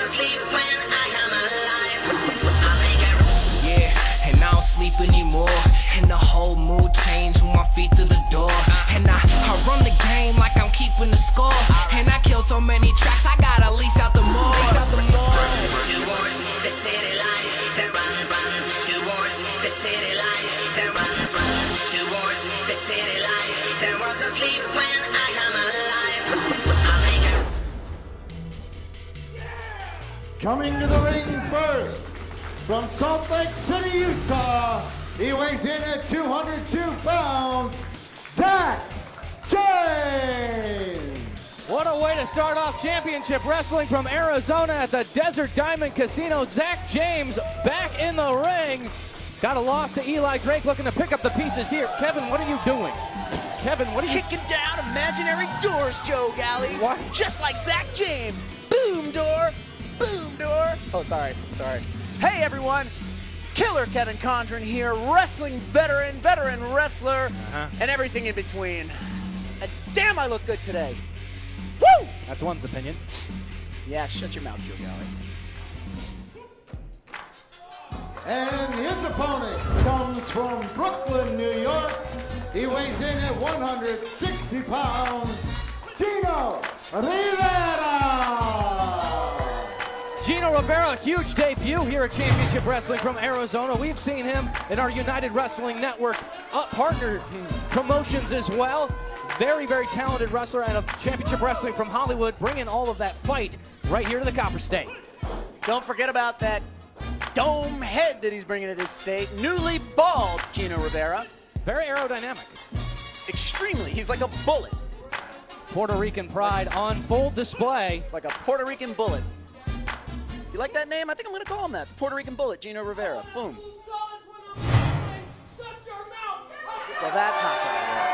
asleep when I am alive. I make it. Yeah, and I don't sleep anymore. And the whole mood changed with my feet through the door. And I run the game like I'm keeping the score. And I kill so many tracks, I gotta lease out the more. Towards the city light, they run, run. Towards the city light, they run, run. Towards the city light, they was asleep when I am alive. I make it. Coming to the ring first, from Salt Lake City, Utah, he weighs in at 202 pounds, Zach James. What a way to start off championship wrestling from Arizona at the Desert Diamond Casino. Zach James back in the ring. Got a loss to Eli Drake, looking to pick up the pieces here. Kevin, what are you doing? Kevin, what are you... Kicking down imaginary doors, Joe Galley. What? Just like Zach James. Boom door, boom door. Oh, sorry. Hey, everyone. Killer Kevin Condren here, wrestling veteran wrestler, and everything in between. And damn, I look good today. Woo! That's one's opinion. Yeah, shut your mouth, Joe Galley. And his opponent comes from Brooklyn, New York. He weighs in at 160 pounds, Gino Rivera. Gino Rivera, huge debut here at Championship Wrestling from Arizona. We've seen him in our United Wrestling Network partner promotions as well. Very, very talented wrestler out of Championship Wrestling from Hollywood, bringing all of that fight right here to the Copper State. Don't forget about that dome head that he's bringing to this state. Newly bald Gino Rivera. Very aerodynamic. Extremely. He's like a bullet. Puerto Rican pride on full display. Like a Puerto Rican bullet. You like that name? I think I'm going to call him that. The Puerto Rican bullet, Gino Rivera. Boom. Well, that's not going to work.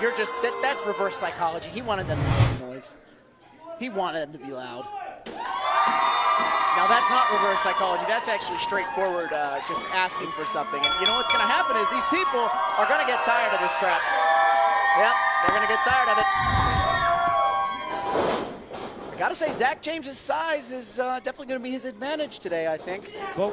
You're just, that's reverse psychology. He wanted them to make noise. He wanted them to be loud. Now, that's not reverse psychology. That's actually straightforward, just asking for something. And you know what's going to happen is these people are going to get tired of this crap. Yep, they're going to get tired of it. I got to say, Zach James' size is definitely going to be his advantage today, I think. Well,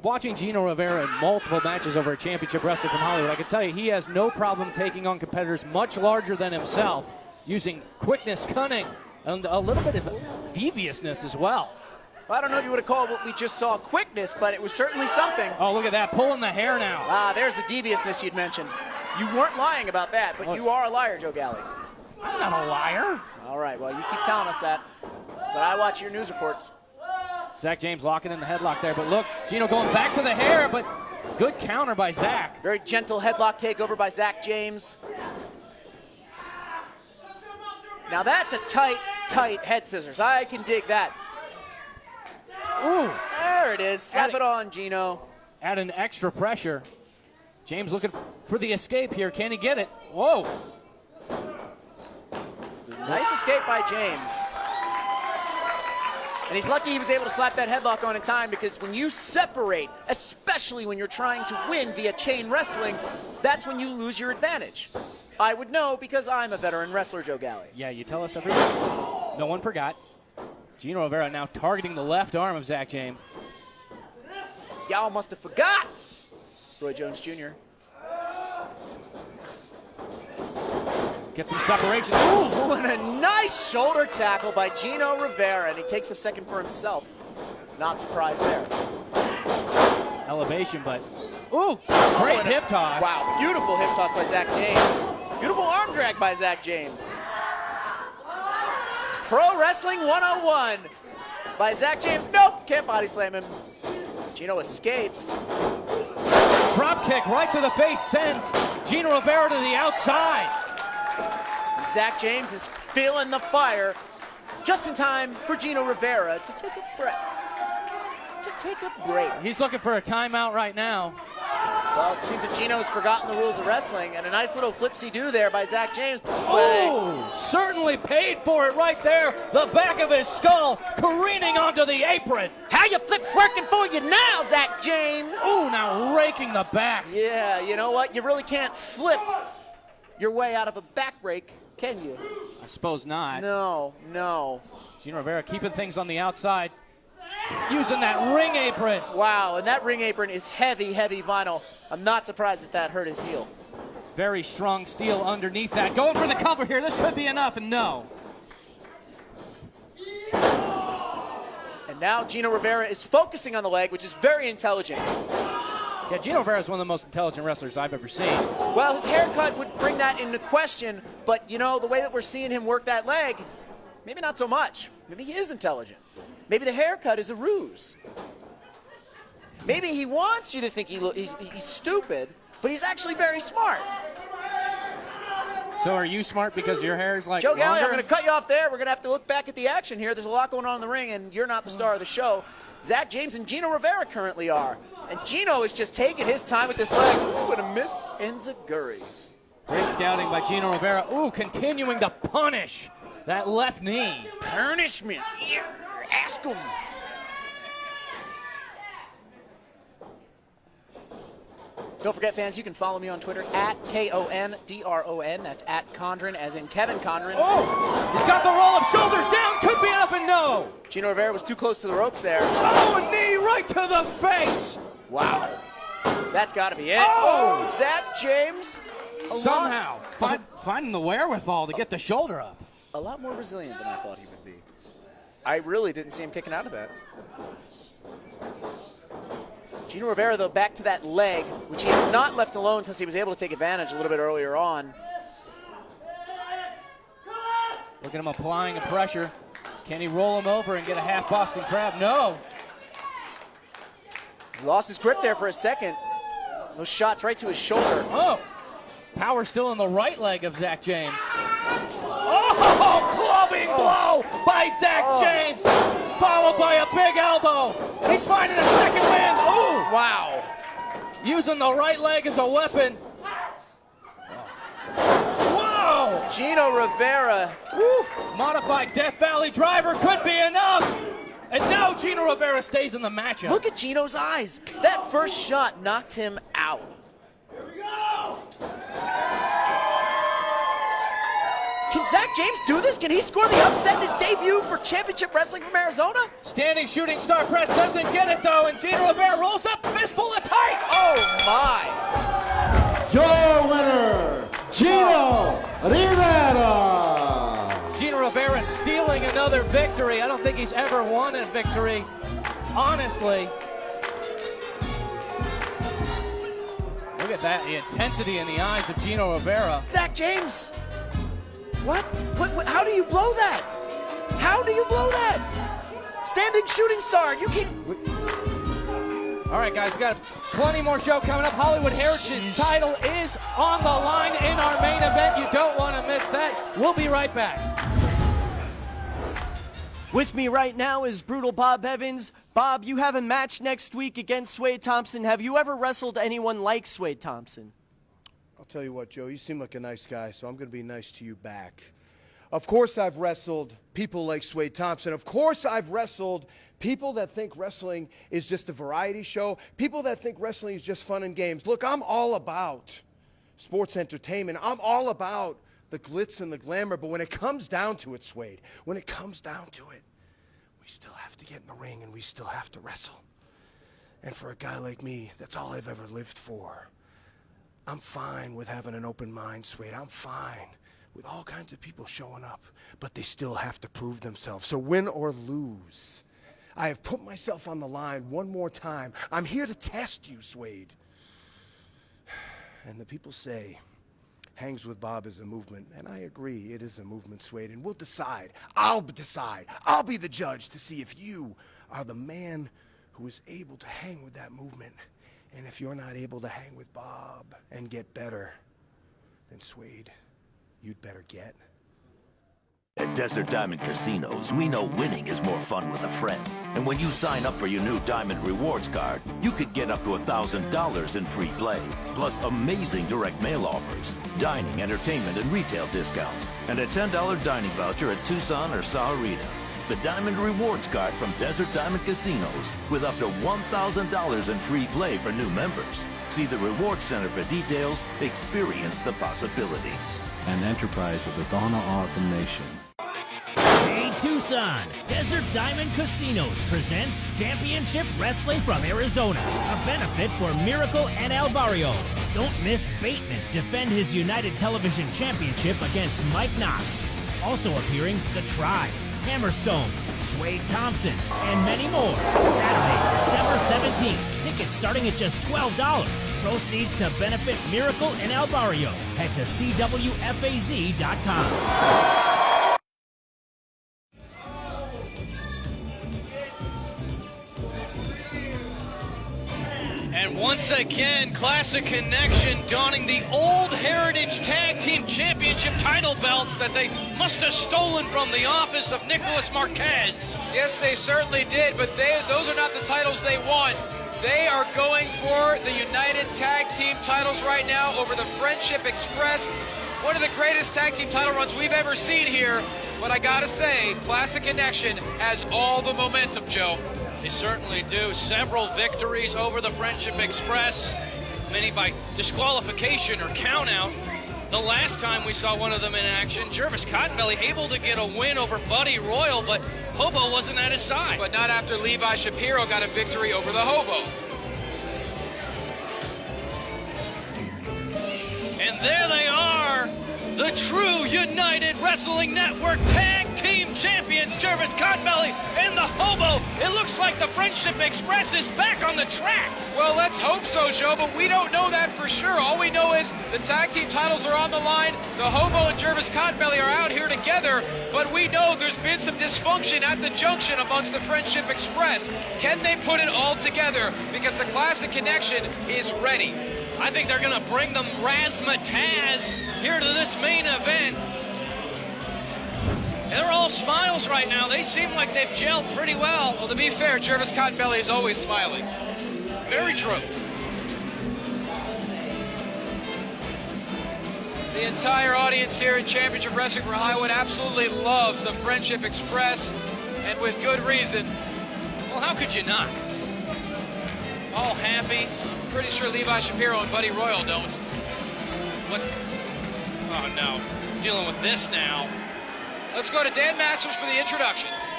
watching Gino Rivera in multiple matches over at Championship Wrestling from Hollywood, I can tell you he has no problem taking on competitors much larger than himself, using quickness, cunning, and a little bit of deviousness as well. Well, I don't know if you would have called what we just saw quickness, but it was certainly something. Oh, look at that, pulling the hair now. Ah, there's the deviousness you'd mentioned. You weren't lying about that, but you are a liar, Joe Galley. I'm not a liar. All right, well, you keep telling us that, but I watch your news reports. Zach James locking in the headlock there, but look, Gino going back to the hair, but good counter by Zach. Very gentle headlock takeover by Zach James. Now that's a tight head scissors. I can dig that. Ooh. There it is. Slap it on, Gino. Add an extra pressure. James looking for the escape here. Can he get it? Whoa. Nice escape by James. And he's lucky he was able to slap that headlock on in time, because when you separate, especially when you're trying to win via chain wrestling, that's when you lose your advantage. I would know because I'm a veteran wrestler, Joe Galley. Yeah, you tell us every week. No one forgot. Gino Rivera now targeting the left arm of Zach James. Y'all must have forgot. Roy Jones Jr. Get some separation. Ooh, and a nice shoulder tackle by Gino Rivera, and he takes a second for himself. Not surprised there. Elevation, but ooh, great hip toss. Wow, beautiful hip toss by Zach James. Beautiful arm drag by Zach James. Pro Wrestling 101 by Zach James. Nope, can't body slam him. Gino escapes. Drop kick right to the face sends Gino Rivera to the outside. And Zach James is feeling the fire just in time for Gino Rivera to take a breath. He's looking for a timeout right now. Well, it seems that Gino's forgotten the rules of wrestling, and a nice little flipsy-do there by Zach James. Oh, certainly paid for it right there. The back of his skull careening onto the apron. How you flips working for you now, Zach James? Ooh, now raking the back. Yeah, you know what? You really can't flip your way out of a back break, can you? I suppose not. No, no. Gino Rivera keeping things on the outside, using that ring apron. Wow, and that ring apron is heavy, heavy vinyl. I'm not surprised that hurt his heel. Very strong steel underneath that. Going for the cover here. This could be enough, and no. And now Gino Rivera is focusing on the leg, which is very intelligent. Yeah, Gino Rivera is one of the most intelligent wrestlers I've ever seen. Well, his haircut would bring that into question, but, you know, the way that we're seeing him work that leg, maybe not so much. Maybe he is intelligent. Maybe the haircut is a ruse. Maybe he wants you to think he's stupid, but he's actually very smart. So are you smart because your hair is like Joe Galli, longer? I'm going to cut you off there. We're going to have to look back at the action here. There's a lot going on in the ring, and you're not the star of the show. Zach James and Gino Rivera currently are. And Gino is just taking his time with this leg. Ooh, and a missed enziguri. Great scouting by Gino Rivera. Ooh, continuing to punish that left knee. Punishment. Here, ask him. Don't forget, fans, you can follow me on Twitter at KONDRON. That's at Condren, as in Kevin Condren. Oh, he's got the roll-up, shoulders down, could be enough, and no. Gino Rivera was too close to the ropes there. Oh, a knee right to the face. Wow. That's got to be it. Oh! Zach James. Somehow finding the wherewithal to get the shoulder up. A lot more resilient than I thought he would be. I really didn't see him kicking out of that. Gino Rivera, though, back to that leg, which he has not left alone since he was able to take advantage a little bit earlier on. Look at him applying a pressure. Can he roll him over and get a half Boston Crab? No. He lost his grip there for a second. Those shots right to his shoulder. Oh, power still in the right leg of Zach James. Oh, clubbing blow by Zach James, followed by a big elbow. He's finding a second win. Oh, wow. Using the right leg as a weapon. Whoa! Gino Rivera. Woo. Modified Death Valley driver could be enough. And now Gino Rivera stays in the matchup. Look at Gino's eyes. That first shot knocked him out. Here we go! Can Zach James do this? Can he score the upset in his debut for Championship Wrestling from Arizona? Standing shooting star press doesn't get it though, and Gino Rivera rolls up, fistful of tights. Oh my! Your winner, Gino Rivera. Gino Rivera stealing another victory. I don't think he's ever won a victory, honestly. Look at that, the intensity in the eyes of Gino Rivera. Zach James. What? How do you blow that? How do you blow that? Standing shooting star. You can. All right, guys, we got plenty more show coming up. Hollywood Heritage title is on the line in our main event. You don't want to miss that. We'll be right back. With me right now is Brutal Bob Evans. Bob, you have a match next week against Swade Thompson. Have you ever wrestled anyone like Swade Thompson? I'll tell you what, Joe, you seem like a nice guy, so I'm going to be nice to you back. Of course I've wrestled people like Swade Thompson. Of course I've wrestled people that think wrestling is just a variety show, people that think wrestling is just fun and games. Look, I'm all about sports entertainment. I'm all about the glitz and the glamour, but when it comes down to it, Swade, when it comes down to it, we still have to get in the ring and we still have to wrestle. And for a guy like me, that's all I've ever lived for. I'm fine with having an open mind, Swade. I'm fine with all kinds of people showing up, but they still have to prove themselves. So win or lose, I have put myself on the line one more time. I'm here to test you, Swade. And the people say, Hangs with Bob is a movement, and I agree, it is a movement, Swade, and we'll decide. I'll decide. I'll be the judge to see if you are the man who is able to hang with that movement. And if you're not able to hang with Bob and get better, then Swade, you'd better get. At Desert Diamond Casinos, we know winning is more fun with a friend. And when you sign up for your new Diamond Rewards card, you could get up to $1,000 in free play, plus amazing direct mail offers, dining, entertainment, and retail discounts, and a $10 dining voucher at Tucson or Sahuarita. The Diamond Rewards card from Desert Diamond Casinos with up to $1,000 in free play for new members. See the Reward Center for details. Experience the possibilities. An enterprise of the Donna Autumn Nation. Hey Tucson, Desert Diamond Casinos presents Championship Wrestling from Arizona, a benefit for Miracle and El Barrio. Don't miss Bateman defend his United Television Championship against Mike Knox. Also appearing, The Tribe, Hammerstone, Swade Thompson, and many more. Saturday, December 17th. Tickets starting at just $12. Proceeds to benefit Miracle and El Barrio. Head to CWFAZ.com. And once again, Classic Connection donning the old Heritage Tag Team Championship title belts that they must have stolen from the office of Nicolas Marquez. Yes, they certainly did, but those are not the titles they want. They are going for the United Tag Team titles right now over the Friendship Express. One of the greatest tag team title runs we've ever seen here. But I gotta say, Classic Connection has all the momentum, Joe. They certainly do. Several victories over the Friendship Express, many by disqualification or countout. The last time we saw one of them in action, Jervis Cottonbelly able to get a win over Buddy Royal, but Hobo wasn't at his side. But not after Levi Shapiro got a victory over the Hobo. And there they are, the true United Wrestling Network Tag Team Champions, Jervis Cottonbelly and the Hobo. It looks like the Friendship Express is back on the tracks. Well, let's hope so, Joe, but we don't know that for sure. All we know is the tag team titles are on the line. The Hobo and Jervis Cottonbelly are out here together, but we know there's been some dysfunction at the junction amongst the Friendship Express. Can they put it all together? Because the Classic Connection is ready. I think they're going to bring them Razzmatazz here to this main event. They're all smiles right now. They seem like they've gelled pretty well. Well, to be fair, Jervis Cottonbelly is always smiling. Very true. The entire audience here in Championship Wrestling for Hollywood absolutely loves the Friendship Express, and with good reason. Well, how could you not? All happy. Pretty sure Levi Shapiro and Buddy Royal don't. What? Oh, no. Dealing with this now. Let's go to Dan Masters for the introductions.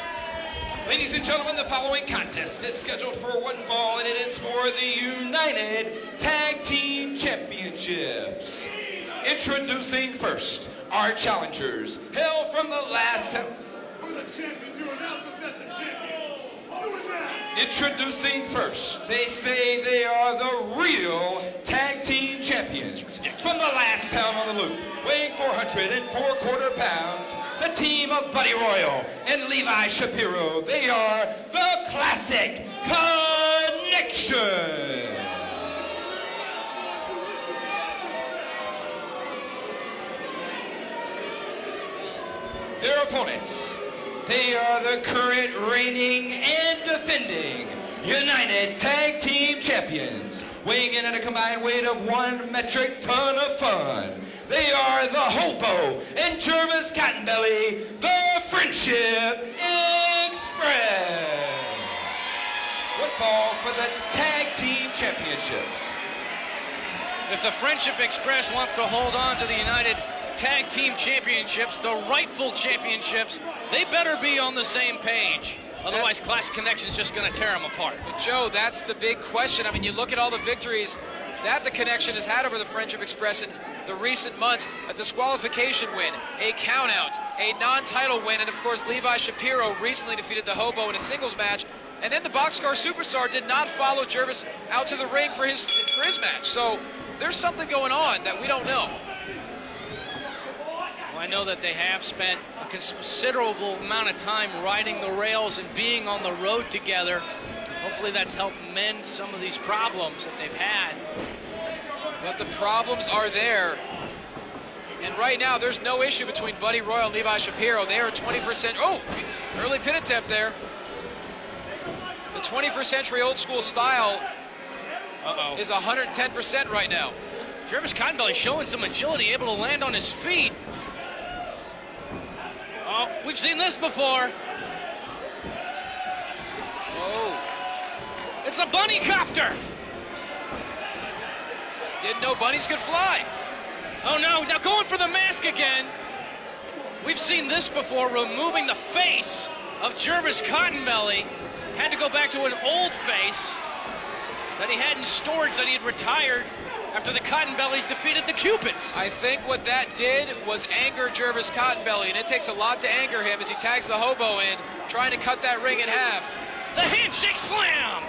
Ladies and gentlemen, the following contest is scheduled for one fall, and it is for the United Tag Team Championships. Introducing first, our challengers, hail from the last... We're the champions. You announce us as the champion. Who is that? Introducing first, they say they are the real Tag Team Champions. From the last town on the loop, weighing 404 pounds, the team of Buddy Royal and Levi Shapiro. They are the Classic Connection. Their opponents, they are the current reigning and defending United Tag Team Champions, weighing in at a combined weight of 1 metric ton of fun. They are the Hobo and Jervis Cottonbelly, the Friendship Express. One fall for the Tag Team Championships. If the Friendship Express wants to hold on to the United Tag Team Championships, the rightful championships, they better be on the same page. Otherwise, Classic Connection's just going to tear them apart. But Joe, that's the big question. I mean, you look at all the victories that the Connection has had over the Friendship Express in the recent months. A disqualification win, a countout, a non-title win, and of course, Levi Shapiro recently defeated the Hobo in a singles match. And then the Boxcar Superstar did not follow Jervis out to the ring for his match. So there's something going on that we don't know. I know that they have spent a considerable amount of time riding the rails and being on the road together. Hopefully that's helped mend some of these problems that they've had. But the problems are there. And right now, there's no issue between Buddy Royal and Levi Shapiro. They are 21st century. Oh, early pin attempt there. The 21st century old school style is 110% right now. Jervis Cottonbelly showing some agility, able to land on his feet. Oh, we've seen this before. Oh. It's a bunny copter. Didn't know bunnies could fly. Oh no, now going for the mask again. We've seen this before, removing the face of Jervis Cottonbelly. Had to go back to an old face that he had in storage that he had retired after the Cottonbellies defeated the Cupids. I think what that did was anger Jervis Cottonbelly, and it takes a lot to anger him as he tags the hobo in, trying to cut that ring in half. The handshake slam!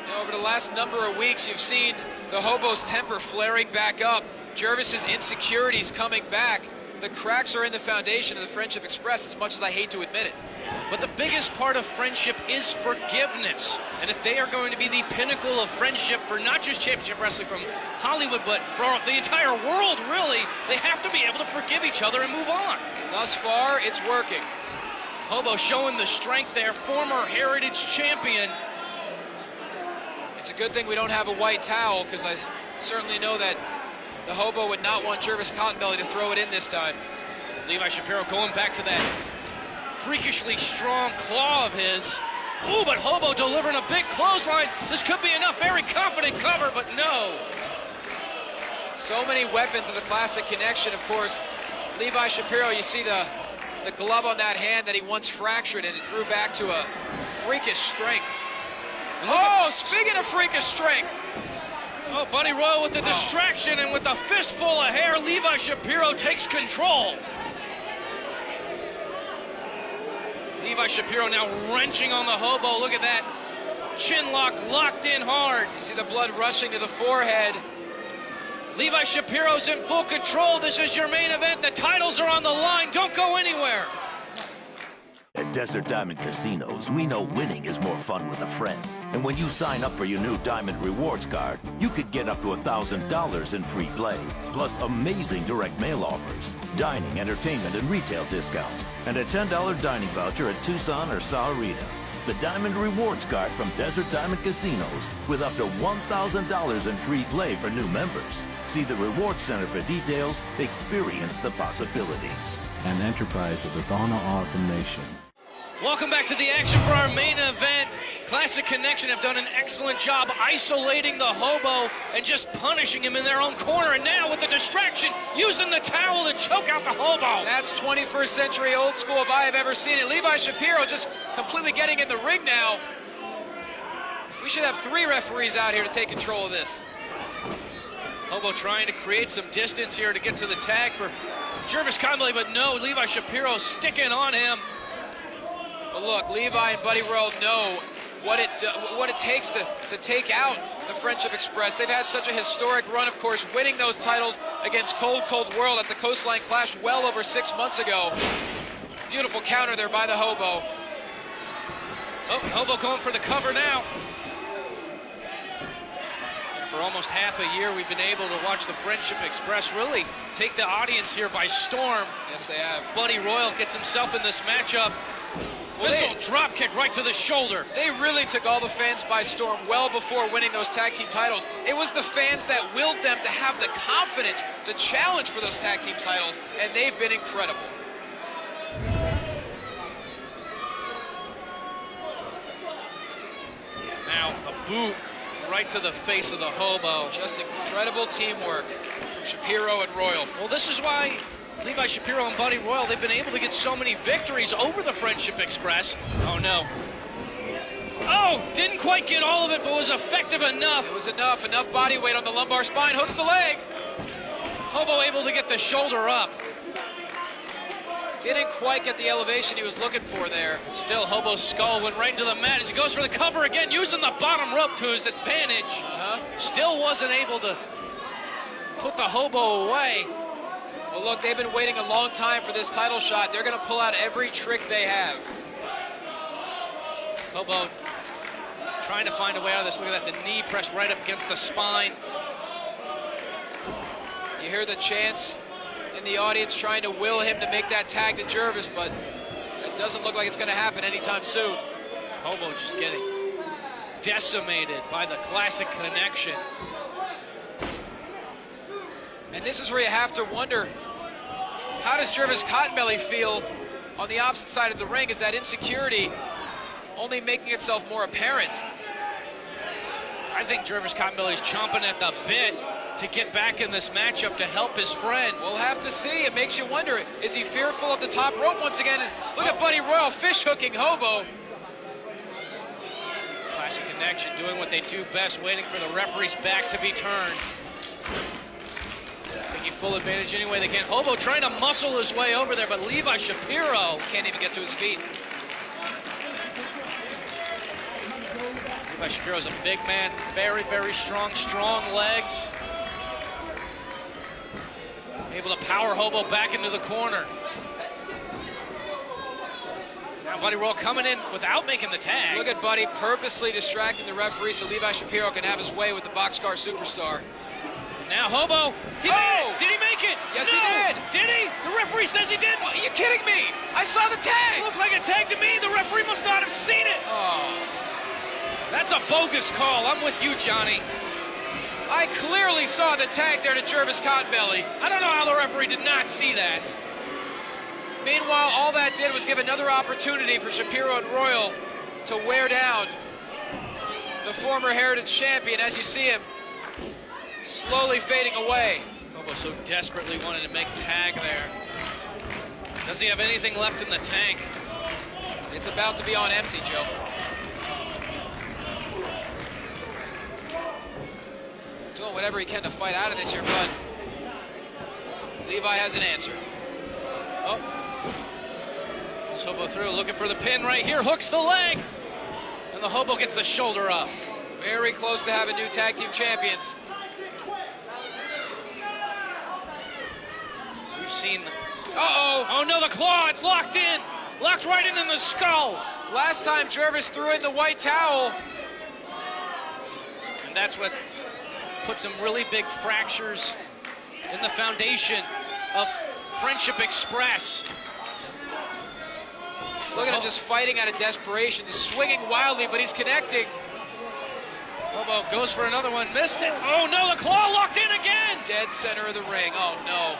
Now, over the last number of weeks, you've seen the hobo's temper flaring back up, Jervis's insecurities coming back. The cracks are in the foundation of the Friendship Express, as much as I hate to admit it. But the biggest part of friendship is forgiveness. And if they are going to be the pinnacle of friendship for not just championship wrestling from Hollywood, but for the entire world, really, they have to be able to forgive each other and move on. Thus far, it's working. Hobo showing the strength there, former Heritage champion. It's a good thing we don't have a white towel, because I certainly know that the hobo would not want Jervis Cottonbelly to throw it in this time. Levi Shapiro going back to that freakishly strong claw of his. Ooh, but Hobo delivering a big clothesline. This could be enough. Very confident cover, but no. So many weapons of the Classic Connection, of course. Levi Shapiro, you see the glove on that hand that he once fractured, and it grew back to a freakish strength. Oh, speaking of freakish strength. Oh, Buddy Royal with the distraction, and with a fistful of hair, Levi Shapiro takes control. Levi Shapiro now wrenching on the hobo. Look at that. Chin lock locked in hard. You see the blood rushing to the forehead. Levi Shapiro's in full control. This is your main event. The titles are on the line. Don't go anywhere. At Desert Diamond Casinos, we know winning is more fun with a friend. And when you sign up for your new Diamond Rewards card, you could get up to $1,000 in free play, plus amazing direct mail offers, dining, entertainment, and retail discounts, and a $10 dining voucher at Tucson or Sahuarita. The Diamond Rewards card from Desert Diamond Casinos, with up to $1,000 in free play for new members. See the Rewards Center for details. Experience the possibilities. An enterprise of the Donna Autumn Nation. Welcome back to the action for our main event. Classic Connection have done an excellent job isolating the hobo and just punishing him in their own corner. And now with the distraction, using the towel to choke out the hobo. That's 21st century old school if I have ever seen it. Levi Shapiro just completely getting in the ring now. We should have 3 referees out here to take control of this. Hobo trying to create some distance here to get to the tag for Jervis Cottonbelly, but no, Levi Shapiro sticking on him. But look, Levi and Buddy Royal know what it takes to take out the Friendship Express. They've had such a historic run, of course, winning those titles against Cold Cold World at the Coastline Clash well over 6 months ago. Beautiful counter there by the hobo. Oh, hobo going for the cover now. For almost half a year, we've been able to watch the Friendship Express really take the audience here by storm. Yes, they have. Buddy Royal gets himself in this matchup. Missile drop kick right to the shoulder. They really took all the fans by storm well before winning those tag team titles. It was the fans that willed them to have the confidence to challenge for those tag team titles, and they've been incredible. Now a boot right to the face of the hobo. Just incredible teamwork from Shapiro and Royal. Well, this is why Levi Shapiro and Buddy Royal, they've been able to get so many victories over the Friendship Express. Oh, no. Oh, didn't quite get all of it, but was effective enough. It was enough body weight on the lumbar spine, hooks the leg. Hobo able to get the shoulder up. Didn't quite get the elevation he was looking for there. Still, Hobo's skull went right into the mat as he goes for the cover again, using the bottom rope to his advantage. Still wasn't able to put the hobo away. Well, look, they've been waiting a long time for this title shot. They're going to pull out every trick they have. Hobo trying to find a way out of this. Look at that, the knee pressed right up against the spine. You hear the chants in the audience trying to will him to make that tag to Jervis, but it doesn't look like it's going to happen anytime soon. Hobo just getting decimated by the Classic Connection. And this is where you have to wonder, how does Jervis Cottonbelly feel on the opposite side of the ring? Is that insecurity only making itself more apparent? I think Jervis Cottonbelly's chomping at the bit to get back in this matchup to help his friend. We'll have to see. It makes you wonder, is he fearful of the top rope once again? And look at Buddy Royal fish hooking Hobo. Classic Connection doing what they do best, waiting for the referee's back to be turned. Taking full advantage any way they can. Hobo trying to muscle his way over there, but Levi Shapiro can't even get to his feet. Levi Shapiro's a big man, very, very strong legs. Able to power Hobo back into the corner. Now Buddy Royal coming in without making the tag. Look at Buddy purposely distracting the referee so Levi Shapiro can have his way with the Boxcar Superstar. Now Hobo, he made it. Did he make it? Yes, no. he did. Did he? The referee says he did. Are you kidding me? I saw the tag. It looked like a tag to me. The referee must not have seen it. Oh. That's a bogus call. I'm with you, Johnny. I clearly saw the tag there to Jervis Cottonbelly. I don't know how the referee did not see that. Meanwhile, all that did was give another opportunity for Shapiro and Royal to wear down the former Heritage Champion as you see him slowly fading away. Hobo so desperately wanted to make tag there. Does he have anything left in the tank? It's about to be on empty, Joe. Doing whatever he can to fight out of this here, but Levi has an answer. Oh. This Hobo through, looking for the pin right here, hooks the leg. And the Hobo gets the shoulder up. Very close to having new tag team champions. We've seen the... Uh-oh! Oh no, the claw, it's locked in! Locked right in the skull! Last time Jervis threw in the white towel. And that's what put some really big fractures in the foundation of Friendship Express. Look at him just fighting out of desperation, just swinging wildly, but he's connecting. Hobo goes for another one, missed it. Oh no, the claw locked in again! Dead center of the ring, oh no.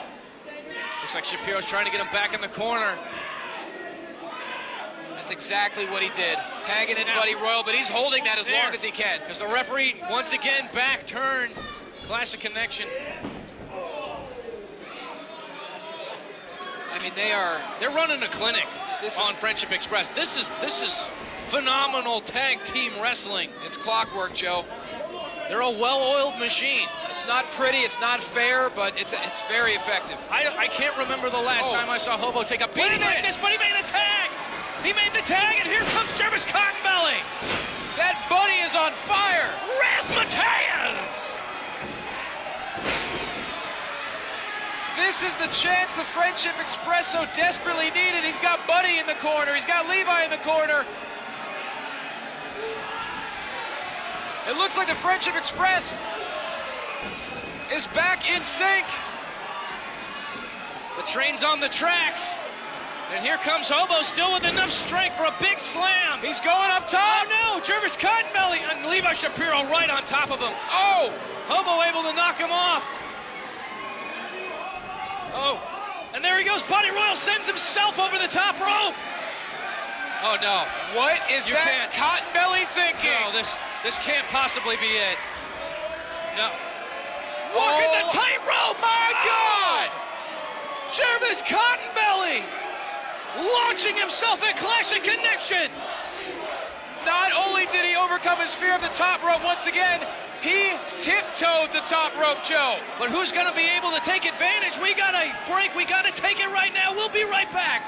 Looks like Shapiro's trying to get him back in the corner. That's exactly what he did. Tagging in Buddy Royal, but he's holding that as long as he can. Because the referee, once again, back turned. Classic Connection. I mean, they're running a clinic on Friendship Express. This is phenomenal tag team wrestling. It's clockwork, Joe. They're a well-oiled machine. It's not pretty, it's not fair, but it's very effective. I can't remember the last time I saw Hobo take a beating like this, but he made a tag. He made the tag, and here comes Jervis Cottonbelly. That Buddy is on fire. Razzmatazz! This is the chance the Friendship Express so desperately needed. He's got Buddy in the corner. He's got Levi in the corner. It looks like the Friendship Express is back in sync. The train's on the tracks. And here comes Hobo, still with enough strength for a big slam. He's going up top. Oh no, Jervis Cottonbelly and Levi Shapiro right on top of him. Oh! Hobo able to knock him off. Oh, and there he goes. Buddy Royal sends himself over the top rope. Oh no. What is that Cottonbelly thinking? No, this can't possibly be it. No. Walking the tightrope. My God! Jervis Cottonbelly launching himself at Classic Connection. Not only did he overcome his fear of the top rope once again, he tiptoed the top rope, Joe. But who's going to be able to take advantage? We got a break. We got to take it right now. We'll be right back.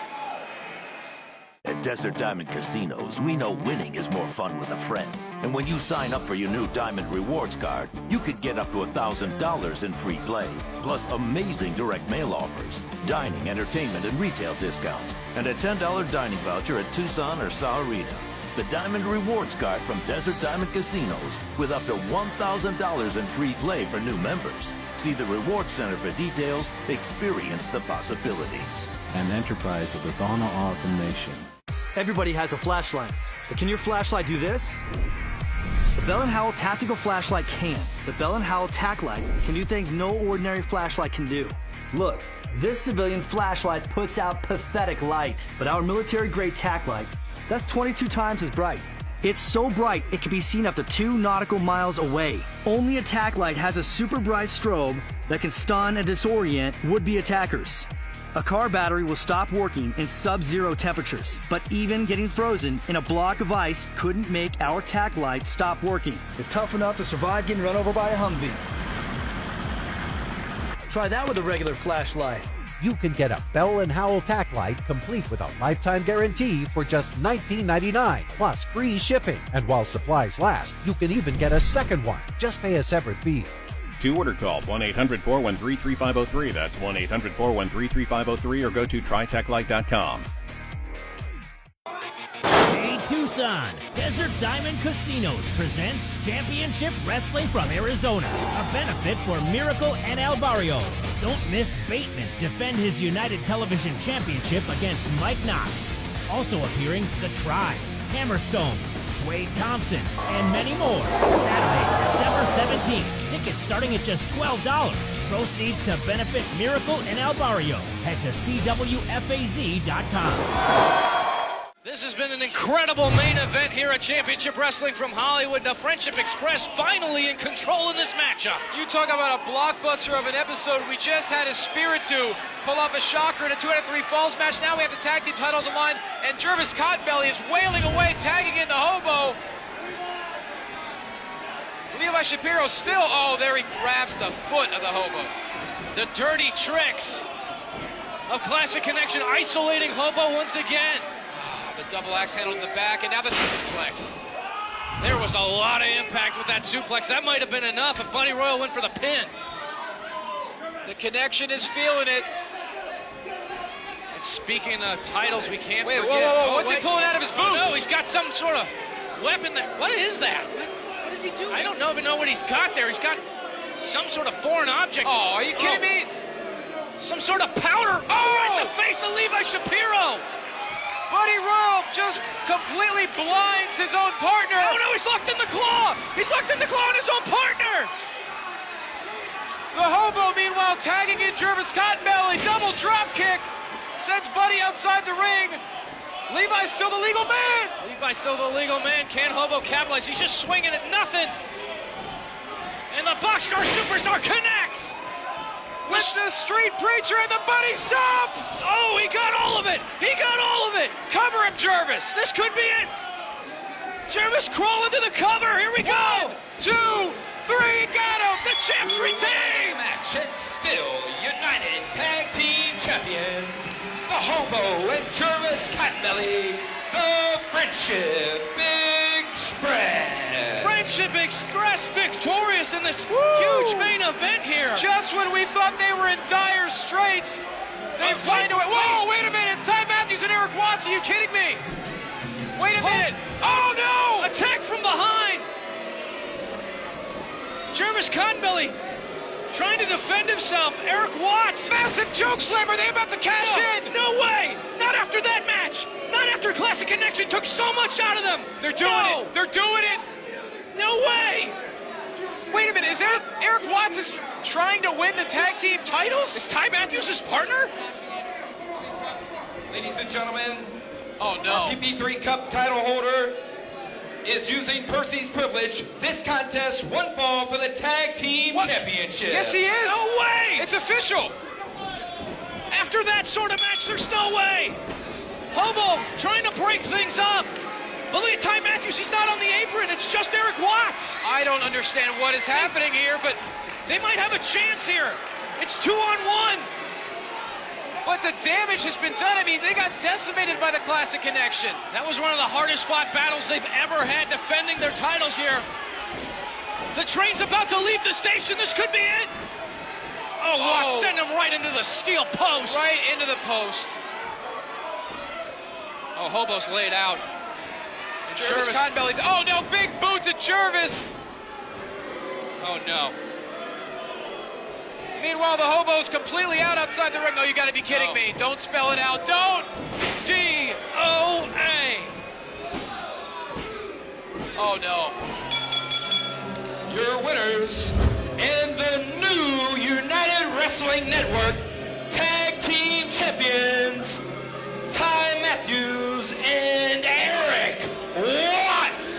At Desert Diamond Casinos, we know winning is more fun with a friend. And when you sign up for your new Diamond Rewards card, you could get up to $1,000 in free play, plus amazing direct mail offers, dining, entertainment, and retail discounts, and a $10 dining voucher at Tucson or Sa Arena. The Diamond Rewards card from Desert Diamond Casinos with up to $1,000 in free play for new members. See the Rewards Center for details. Experience the possibilities. An enterprise of the Donna Autumn Nation. Everybody has a flashlight, but can your flashlight do this? The Bell & Howell Tactical Flashlight can. The Bell & Howell Tac Light can do things no ordinary flashlight can do. Look, this civilian flashlight puts out pathetic light, but our military-grade Tac Light, that's 22 times as bright. It's so bright it can be seen up to 2 nautical miles away. Only Attack Light has a super bright strobe that can stun and disorient would-be attackers. A car battery will stop working in sub-zero temperatures, but even getting frozen in a block of ice couldn't make our Attack Light stop working. It's tough enough to survive getting run over by a Humvee. Try that with a regular flashlight. You can get a Bell & Howell Tack Light complete with a lifetime guarantee for just $19.99 plus free shipping. And while supplies last, you can even get a second one. Just pay a separate fee. To order, call 1-800-413-3503. That's 1-800-413-3503 or go to trytechlight.com. Hey Tucson, Desert Diamond Casinos presents Championship Wrestling from Arizona, a benefit for Miracle and El Barrio. Don't miss Bateman defend his United Television Championship against Mike Knox. Also appearing, The Tribe, Hammerstone, Swade Thompson, and many more. Saturday, December 17th. Tickets starting at just $12. Proceeds to benefit Miracle and El Barrio. Head to CWFAZ.com. This has been an incredible main event here at Championship Wrestling from Hollywood. The Friendship Express finally in control in this matchup. You talk about a blockbuster of an episode. We just had a Spiritu pull off a shocker in a 2 out of 3 falls match. Now we have the tag team titles on line, and Jervis Cottonbelly is wailing away, tagging in the Hobo. Levi Shapiro still, oh, there he grabs the foot of the Hobo. The dirty tricks of Classic Connection isolating Hobo once again. The double axe handle in the back, and now the suplex. There was a lot of impact with that suplex. That might have been enough if Buddy Royal went for the pin. The Connection is feeling it. And speaking of titles, we can't forget. Whoa, what's he pulling out of his boots? Oh, no, he's got some sort of weapon there. What is that? What is he doing? I don't even know what he's got there. He's got some sort of foreign object. Oh, are you kidding me? Some sort of powder right in the face of Levi Shapiro. Buddy Royal just completely blinds his own partner. Oh no, he's locked in the claw. He's locked in the claw on his own partner. The Hobo, meanwhile, tagging in Jervis Cottonbelly. Double drop kick. Sends Buddy outside the ring. Levi's still the legal man. Levi's still the legal man. Can Hobo capitalize? He's just swinging at nothing. And the Boxcar Superstar connects. With the Street Preacher and the Buddy Stop! Oh, he got all of it! He got all of it! Cover him, Jervis! This could be it! Jervis crawling to the cover, here we go! 1, 2, 3, got him! The champs retain! Match and still United Tag Team Champions, the Hobo and Jervis Cottonbelly, the Friendship Express. Friendship Express victorious in this huge main event here. Just when we thought they were in dire straits, they find a way. Whoa, wait a minute, it's Ty Matthews and Eric Watts, are you kidding me? Wait a minute, oh no! Attack from behind! Jervis Cottonbelly trying to defend himself, Eric Watts. Massive choke slam, are they about to cash in? No way, not after that match. Not after Classic Connection took so much out of them. They're doing it, they're doing it. No way! Wait a minute, is Eric Watts is trying to win the tag team titles? Is Ty Matthews his partner? Ladies and gentlemen, oh no. Our PP3 Cup title holder is using Percy's privilege. This contest, one fall for the tag team championship. Yes, he is. No way! It's official. After that sort of match, there's no way. Hobo trying to break things up. But look at Ty Matthews, he's not on the apron, it's just Eric Watts. I don't understand what is happening here, but they might have a chance here. It's 2-on-1. But the damage has been done. I mean, they got decimated by the Classic Connection. That was one of the hardest fought battles they've ever had defending their titles here. The train's about to leave the station, this could be it. Oh, Watts send him right into the steel post. Right into the post. Oh, Hobo's laid out. Jervis Cottonbelly's, oh no, big boot to Jervis. Oh no. Meanwhile, the Hobo's completely out outside the ring. No, you gotta be kidding me. Don't spell it out, don't. D-O-A. Oh no. Your winners and the new United Wrestling Network Tag Team Champions, Ty Matthews and Eric Watts.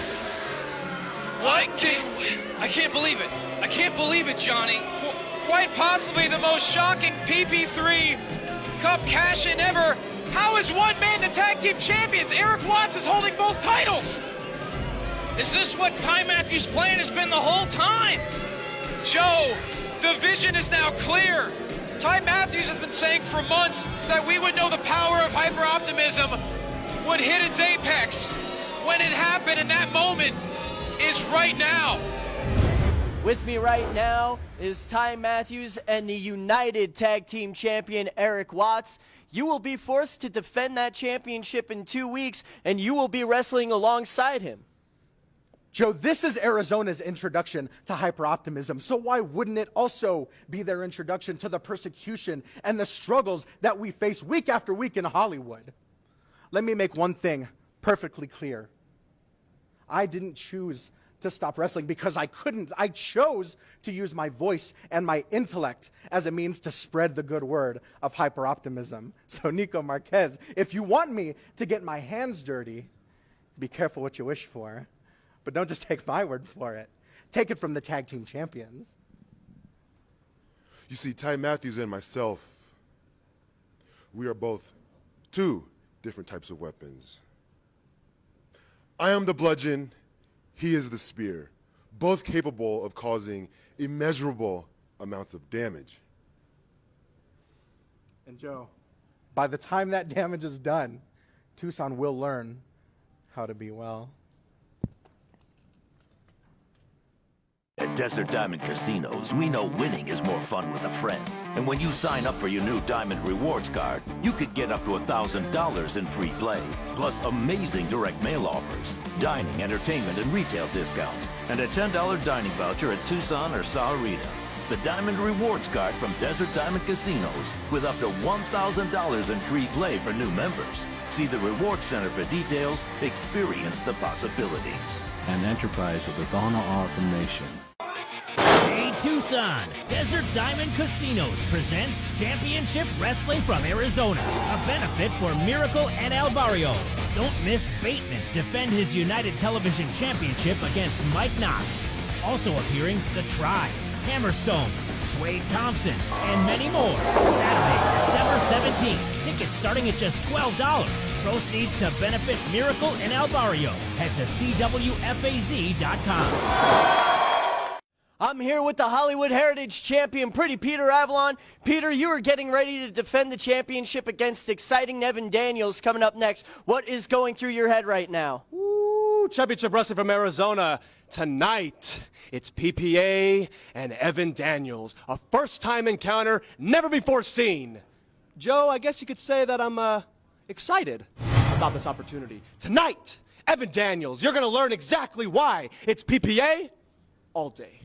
can't believe it. I can't believe it, Johnny. Quite possibly the most shocking PP3 Cup cash-in ever. How is one man the tag team champions? Eric Watts is holding both titles. Is this what Ty Matthews' plan has been the whole time? Joe, the vision is now clear. Ty Matthews has been saying for months that we would know the power of hyper-optimism would hit its apex. When it happened, and that moment is right now. With me right now is Ty Matthews and the United Tag Team Champion Eric Watts. You will be forced to defend that championship in 2 weeks, and you will be wrestling alongside him. Joe, this is Arizona's introduction to hyper-optimism, so why wouldn't it also be their introduction to the persecution and the struggles that we face week after week in Hollywood? Let me make one thing perfectly clear. I didn't choose to stop wrestling because I couldn't. I chose to use my voice and my intellect as a means to spread the good word of hyper-optimism. So Nico Marquez, if you want me to get my hands dirty, be careful what you wish for. But don't just take my word for it. Take it from the tag team champions. You see, Ty Matthews and myself, we are both two different types of weapons. I am the bludgeon, he is the spear, both capable of causing immeasurable amounts of damage. And Joe, by the time that damage is done, Tucson will learn how to be well. At Desert Diamond Casinos, we know winning is more fun with a friend. And when you sign up for your new Diamond Rewards card, you could get up to $1,000 in free play, plus amazing direct mail offers, dining, entertainment, and retail discounts, and a $10 dining voucher at Tucson or Sahuarita. The Diamond Rewards card from Desert Diamond Casinos with up to $1,000 in free play for new members. See the Rewards Center for details. Experience the possibilities. An enterprise of the Donna Autumn Nation. Hey Tucson, Desert Diamond Casinos presents Championship Wrestling from Arizona, a benefit for Miracle and El Barrio. Don't miss Bateman defend his United Television Championship against Mike Knox. Also appearing, The Tribe, Hammerstone, Swade Thompson, and many more. Saturday, December 17th. Tickets starting at just $12. Proceeds to benefit Miracle and El Barrio. Head to CWFAZ.com. I'm here with the Hollywood Heritage Champion, Pretty Peter Avalon. Peter, you are getting ready to defend the championship against exciting Evan Daniels coming up next. What is going through your head right now? Ooh, Championship Wrestling from Arizona. Tonight, it's PPA and Evan Daniels. A first-time encounter, never before seen. Joe, I guess you could say that I'm excited about this opportunity. Tonight, Evan Daniels, you're going to learn exactly why it's PPA all day.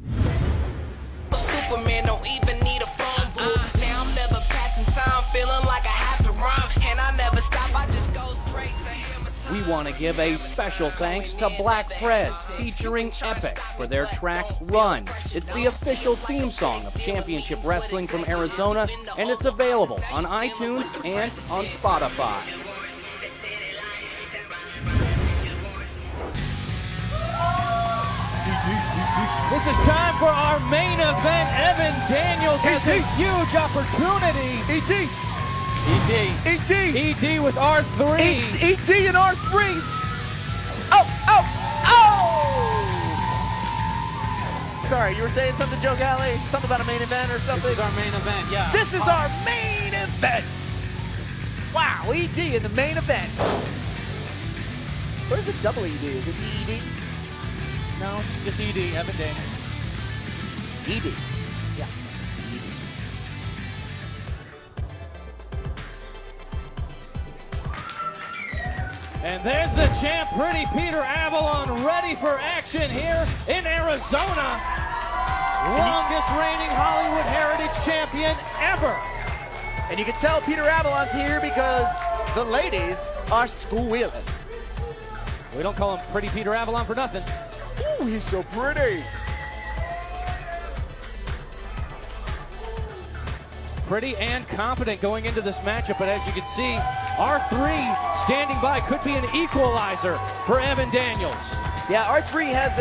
Superman don't even need a phone booth. Now I'm never passing time, feeling like I have to rhyme. And I never stop, I just go straight to him. We want to give a special thanks to Black Prez featuring Epic for their track Run. It's the official theme song of Championship Wrestling from Arizona, and it's available on iTunes and on Spotify. This is time for our main event. Evan Daniels has a huge opportunity. ED with R3. ED and R3. Oh. Sorry, you were saying something, Joe Galley? Something about a main event or something? This is our main event, yeah. This is our main event. Wow, ED in the main event. What is a double ED? Is it ED? No, just ED, Evan Daniels. ED. Yeah. And there's the champ, Pretty Peter Avalon, ready for action here in Arizona. Longest reigning Hollywood Heritage Champion ever. And you can tell Peter Avalon's here because the ladies are squealing. We don't call him Pretty Peter Avalon for nothing. Ooh, he's so pretty. Pretty and confident going into this matchup, but as you can see, R3 standing by could be an equalizer for Evan Daniels. Yeah, R3 has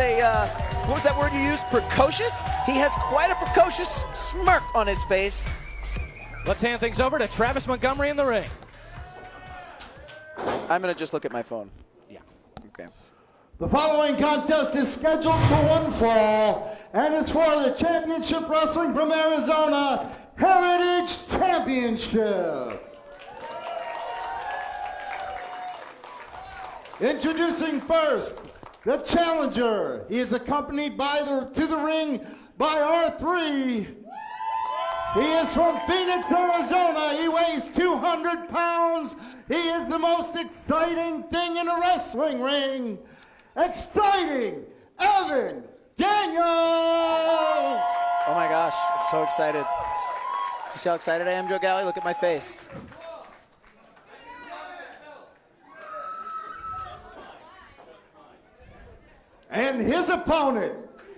what was that word you used? Precocious? He has quite a precocious smirk on his face. Let's hand things over to Travis Montgomery in the ring. I'm going to just look at my phone. Yeah. Okay. The following contest is scheduled for one fall, and it's for the Championship Wrestling from Arizona Heritage Championship. Introducing first, the challenger. He is accompanied to the ring by R3. He is from Phoenix, Arizona. He weighs 200 pounds. He is the most exciting thing in a wrestling ring. Exciting Evan Daniels! Oh my gosh, I'm so excited. You see how excited I am, Joe Galley? Look at my face. And his opponent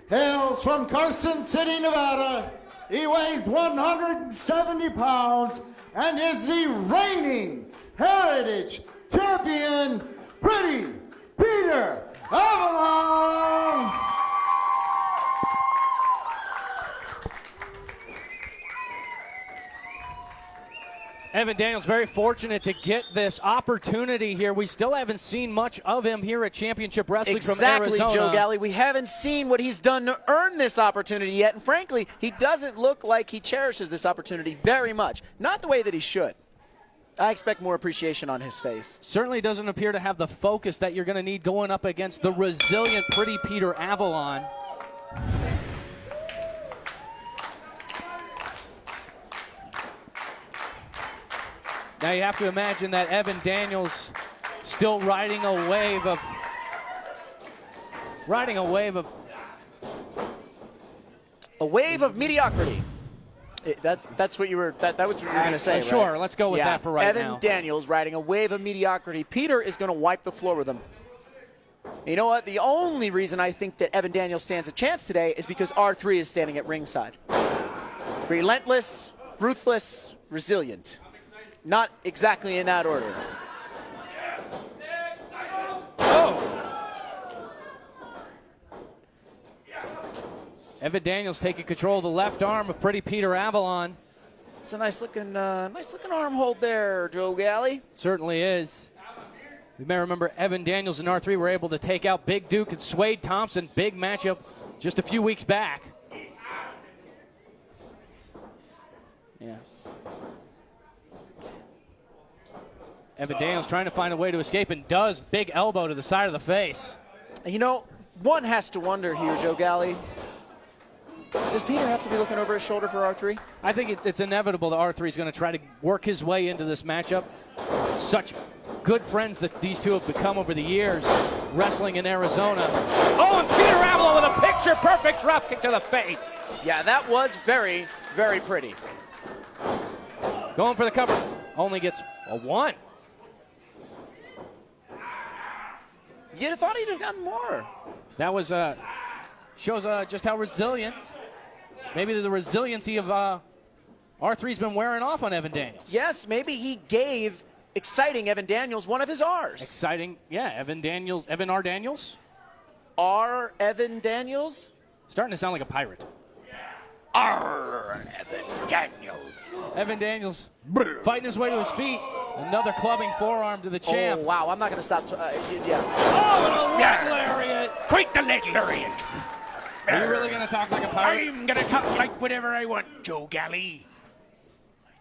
hails from Carson City, Nevada. He weighs 170 pounds and is the reigning Heritage Champion, Pretty Peter Avalon. Evan Daniels very fortunate to get this opportunity here. We still haven't seen much of him here at Championship Wrestling from Arizona. Exactly, Joe Galley. We haven't seen what he's done to earn this opportunity yet, and frankly, he doesn't look like he cherishes this opportunity very much. Not the way that he should. I expect more appreciation on his face. Certainly doesn't appear to have the focus that you're going to need going up against the resilient Pretty Peter Avalon. Now you have to imagine that Evan Daniels still riding a wave of mediocrity. That's what you were. That was what you were going to say. Sure, right? let's go with that for right now. Evan Daniels riding a wave of mediocrity. Peter is going to wipe the floor with him. You know what? The only reason I think that Evan Daniels stands a chance today is because R3 is standing at ringside. Relentless, ruthless, resilient. Not exactly in that order. Evan Daniels taking control of the left arm of Pretty Peter Avalon. It's a nice looking arm hold there, Joe Galley. Certainly is. You may remember Evan Daniels and R3 were able to take out Big Duke and Swade Thompson. Big matchup just a few weeks back. Yeah. Evan Daniels trying to find a way to escape and does. Big elbow to the side of the face. You know, one has to wonder here, Joe Galley. Does Peter have to be looking over his shoulder for R3? I think it's inevitable that R3 is going to try to work his way into this matchup. Such good friends that these two have become over the years, wrestling in Arizona. Oh, and Peter Avalon with a picture-perfect dropkick to the face. Yeah, that was very, very pretty. Going for the cover. Only gets a 1. You'd have thought he'd have gotten more. That was shows just how resilient. Maybe the resiliency of R3's been wearing off on Evan Daniels. Yes, maybe he gave exciting Evan Daniels one of his R's. Exciting, yeah, Evan R. Daniels. R. Evan Daniels? Starting to sound like a pirate. R. Evan Daniels. Evan Daniels fighting his way to his feet. Another clubbing forearm to the champ. Oh, wow, I'm not going to stop. Yeah. Oh, and a leg lariat. Quake the leg lariat. Are you really going to talk like a pirate? I'm going to talk like whatever I want, Joe Galley.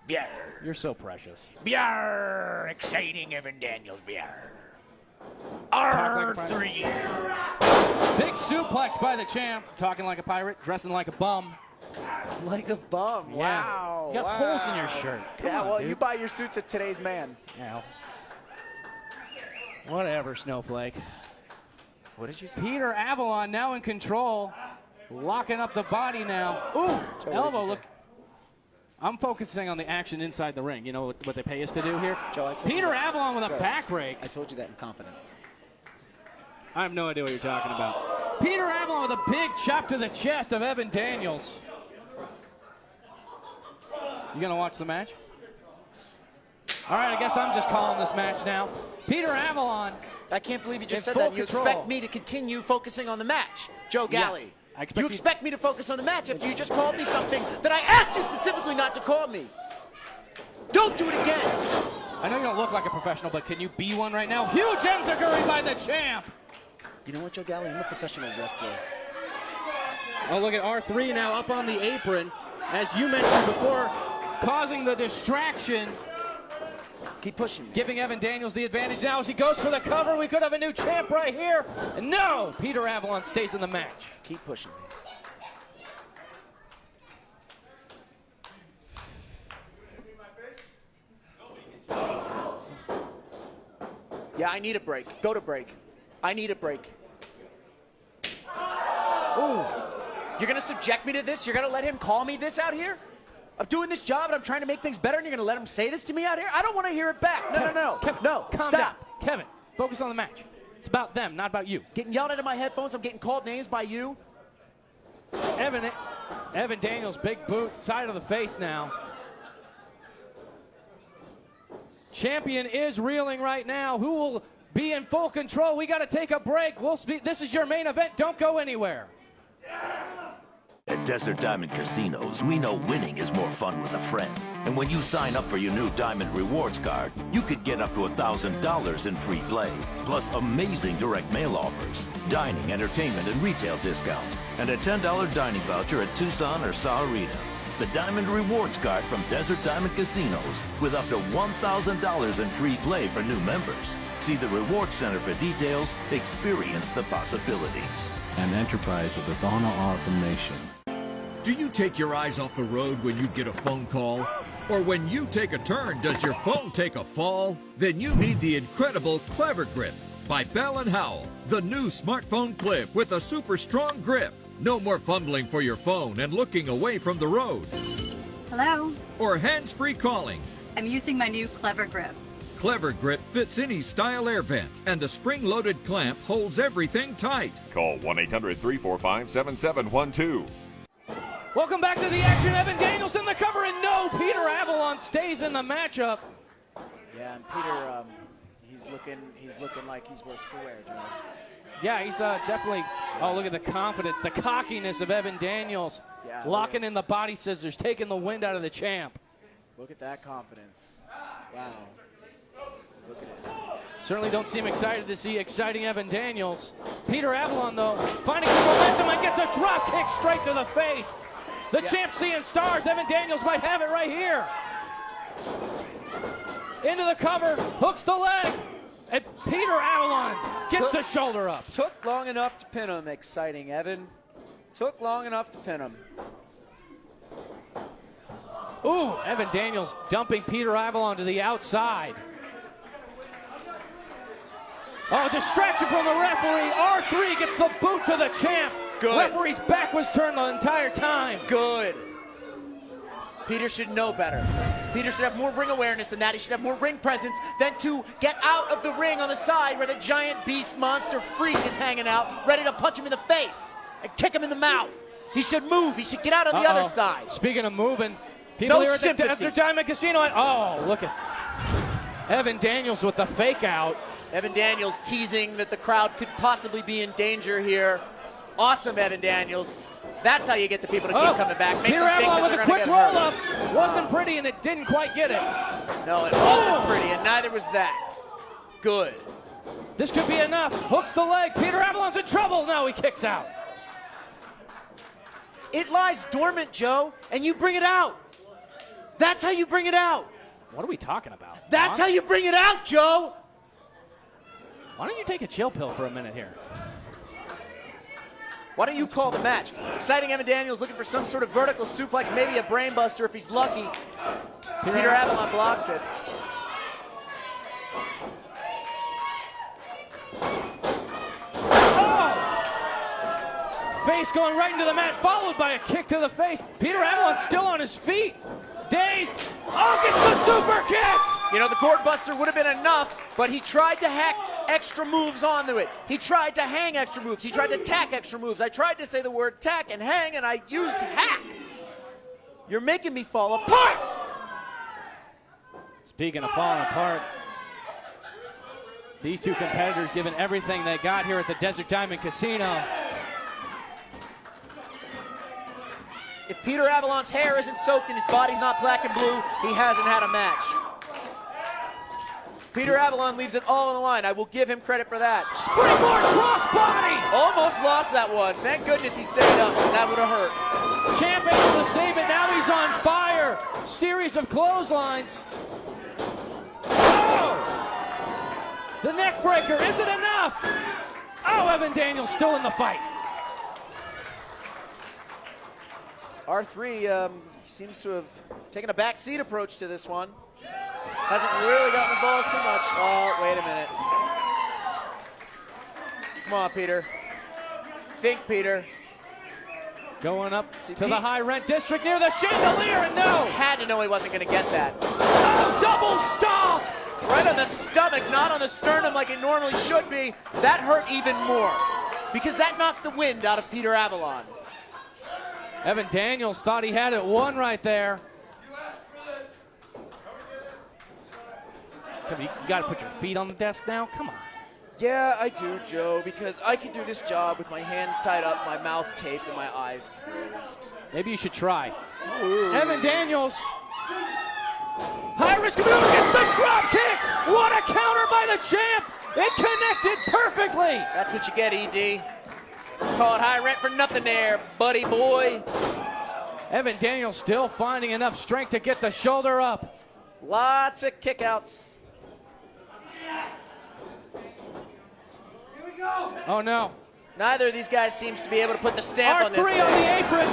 Biar. You're so precious. Biar. Exciting Evan Daniels. Biar. R3. Big suplex by the champ. Talking like a pirate, dressing like a bum. Like a bum. Yeah. Wow. You got holes in your shirt. Come on, dude. You buy your suits at Today's Man. Yeah. Whatever, Snowflake. What did you say? Peter Avalon now in control. Locking up the body now. Ooh, Joe, elbow, look. I'm focusing on the action inside the ring. You know what they pay us to do here? Joe, Peter Avalon with a back rake. I told you that in confidence. I have no idea what you're talking about. Peter Avalon with a big chop to the chest of Evan Daniels. You going to watch the match? All right, I guess I'm just calling this match now. Peter Avalon I can't believe you just In said that. full You control. expect me to continue focusing on the match, Joe Galley. I expect You expect me to focus on the match after you just called me something that I asked you specifically not to call me. Don't do it again. I know you don't look like a professional, but can you be one right now? Huge enziguri by the champ. You know what, Joe Galley? I'm a professional wrestler. Oh, look at R3 now up on the apron. As you mentioned before, causing the distraction. Keep pushing me. Giving Evan Daniels the advantage now as he goes for the cover. We could have a new champ right here. And no, Peter Avalon stays in the match. Keep pushing me. Yeah, I need a break. Go to break. I need a break. Ooh. You're going to subject me to this? You're going to let him call me this out here? I'm doing this job and I'm trying to make things better and you're going to let him say this to me out here? I don't want to hear it back. No. Kevin, No, calm stop. down. Kevin, focus on the match. It's about them, not about you. Getting yelled at in my headphones. I'm getting called names by you. Evan Daniels, big boot, side of the face now. Champion is reeling right now. Who will be in full control? We got to take a break. This is your main event. Don't go anywhere. At Desert Diamond Casinos, we know winning is more fun with a friend. And when you sign up for your new Diamond Rewards card, you could get up to $1,000 in free play, plus amazing direct mail offers, dining, entertainment, and retail discounts, and a $10 dining voucher at Tucson or Sa Arena. The Diamond Rewards card from Desert Diamond Casinos with up to $1,000 in free play for new members. See the Rewards Center for details. Experience the possibilities. An enterprise of the Donna Autumn Nation. Do you take your eyes off the road when you get a phone call? Or when you take a turn, does your phone take a fall? Then you need the incredible Clever Grip by Bell & Howell. The new smartphone clip with a super strong grip. No more fumbling for your phone and looking away from the road. Hello? Or hands-free calling. I'm using my new Clever Grip. Clever Grip fits any style air vent, and the spring-loaded clamp holds everything tight. Call 1-800-345-7712. Welcome back to the action. Evan Daniels in the cover, and no, Peter Avalon stays in the matchup. Yeah, and Peter, he's looking like he's worse for wear, Joe. Yeah, he's definitely. Oh, look at the confidence, the cockiness of Evan Daniels, locking in the body scissors, taking the wind out of the champ. Look at that confidence. Wow. Look at it. Certainly don't seem excited to see exciting Evan Daniels. Peter Avalon, though, finding some momentum and gets a drop kick straight to the face. The champ seeing stars. Evan Daniels might have it right here. Into the cover, hooks the leg, and Peter Avalon gets the shoulder up. Took long enough to pin him. Exciting, Evan. Took long enough to pin him. Ooh, Evan Daniels dumping Peter Avalon to the outside. Oh, distraction from the referee. R3 gets the boot to the champ. Good. Referee's back was turned the entire time. Good. Peter should know better. Peter should have more ring awareness than that. He should have more ring presence than to get out of the ring on the side where the giant beast monster freak is hanging out, ready to punch him in the face and kick him in the mouth. He should move. He should get out on the other side. Speaking of moving, people here at the sympathy. Desert Diamond Casino. Oh, look at Evan Daniels with the fake out. Evan Daniels teasing that the crowd could possibly be in danger here. Awesome, Evan Daniels. That's how you get the people to keep coming back. Make Peter them think Avalon that with a they're quick gonna get roll-up. hurt. Wasn't pretty, and it didn't quite get it. No, it wasn't pretty, and neither was that. Good. This could be enough. Hooks the leg. Peter Avalon's in trouble. No, he kicks out. It lies dormant, Joe, and you bring it out. That's how you bring it out. What are we talking about? That's how you bring it out, Joe. Why don't you take a chill pill for a minute here? Why don't you call the match? Exciting Evan Daniels looking for some sort of vertical suplex, maybe a brain buster if he's lucky. Peter Avalon blocks it. Face going right into the mat, followed by a kick to the face. Peter Avalon still on his feet. Dazed. Oh, gets the super kick! You know, the cord buster would have been enough, but he tried to hack extra moves onto it. He tried to hang extra moves. He tried to tack extra moves. I tried to say the word tack and hang, and I used hack. You're making me fall apart! Speaking of falling apart, These two competitors giving everything they got here at the Desert Diamond Casino. If Peter Avalon's hair isn't soaked and his body's not black and blue, he hasn't had a match. Peter Avalon leaves it all on the line. I will give him credit for that. Springboard crossbody! Almost lost that one. Thank goodness he stayed up, because that would have hurt. Champ able to save it. Now he's on fire. Series of clotheslines. Oh! The neck breaker. Is it enough? Oh, Evan Daniels still in the fight. R3 seems to have taken a backseat approach to this one. Hasn't really gotten involved too much. Oh, wait a minute. Come on, Peter. Think, Peter. Going up to the high rent district near the chandelier, and no! Had to know he wasn't going to get that. Oh, double stomp! Right on the stomach, not on the sternum like it normally should be. That hurt even more, because that knocked the wind out of Peter Avalon. Evan Daniels thought he had it won right there. You got to put your feet on the desk now? Come on. Yeah, I do, Joe, because I can do this job with my hands tied up, my mouth taped, and my eyes closed. Maybe you should try. Ooh. Evan Daniels. High risk move, gets the drop kick. What a counter by the champ. It connected perfectly. That's what you get, ED. Call it high rent for nothing there, buddy boy. Evan Daniels still finding enough strength to get the shoulder up. Lots of kickouts. Oh, no. Neither of these guys seems to be able to put the stamp on this R3 on the apron.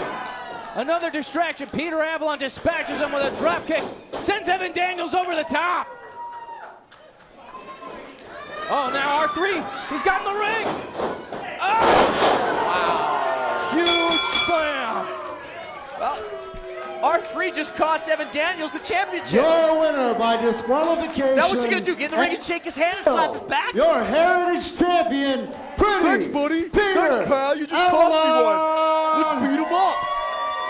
Another distraction. Peter Avalon dispatches him with a drop kick. Sends Evan Daniels over the top. Oh, now R3. He's got in the ring. Oh! Wow. Huge slam. Well, R3 just cost Evan Daniels the championship. Your winner by disqualification. Now what's he going to do? Get in the ring and shake his hand and slap his back? Your heritage champion, Pretty Thanks, buddy. Peter Thanks, pal. You just cost me one. Let's beat him up.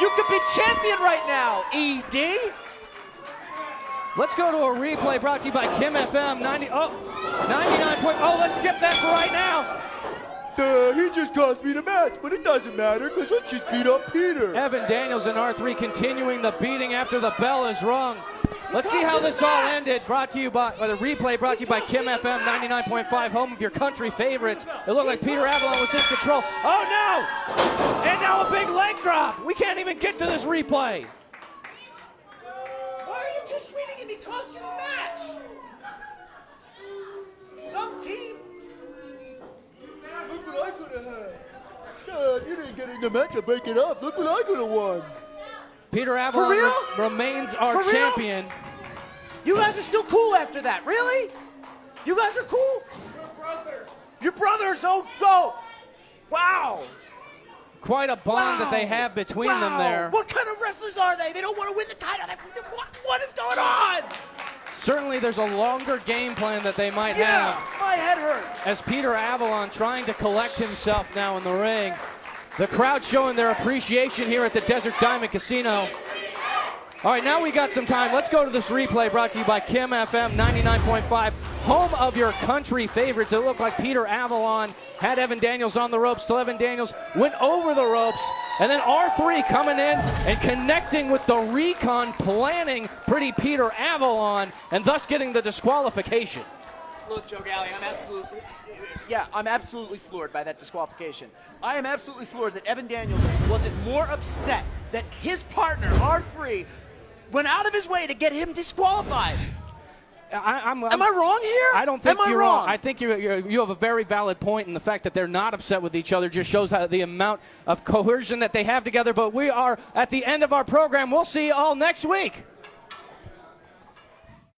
You could be champion right now, ED. Let's go to a replay brought to you by Kim FM 99. Oh, let's skip that for right now. He just cost me the match, but it doesn't matter because I just beat up Peter. Evan Daniels and R3 continuing the beating after the bell is rung. Let's see how this all ended. Brought to you by, or the replay brought to you by Kim FM 99.5, home of your country favorites. It looked like Peter Avalon was in control. Oh no! And now a big leg drop. We can't even get to this replay. Why are you just reading it? It cost you a match. Some team. Look what I could have had. You didn't get in the match and break it up. Look what I could have won. Peter Avalon remains our champion. You guys are still cool after that, really? You guys are cool? Your brothers, oh, wow. Quite a bond that they have between them there. What kind of wrestlers are they? They don't want to win the title. What is going on? Certainly there's a longer game plan that they might Yeah, have. my head hurts. As Peter Avalon trying to collect himself now in the ring. The crowd showing their appreciation here at the Desert Diamond Casino. All right, now we got some time. Let's go to this replay brought to you by Kim FM 99.5, home of your country favorites. It looked like Peter Avalon had Evan Daniels on the ropes till Evan Daniels went over the ropes. And then R3 coming in and connecting with the recon, planning Pretty Peter Avalon, and thus getting the disqualification. Look, Joe Galley, I'm absolutely floored by that disqualification. I am absolutely floored that Evan Daniels wasn't more upset that his partner, R3, went out of his way to get him disqualified. Am I wrong here? I don't think you're wrong. I think you have a very valid point, and the fact that they're not upset with each other just shows how the amount of coercion that they have together. But we are at the end of our program. We'll see you all next week.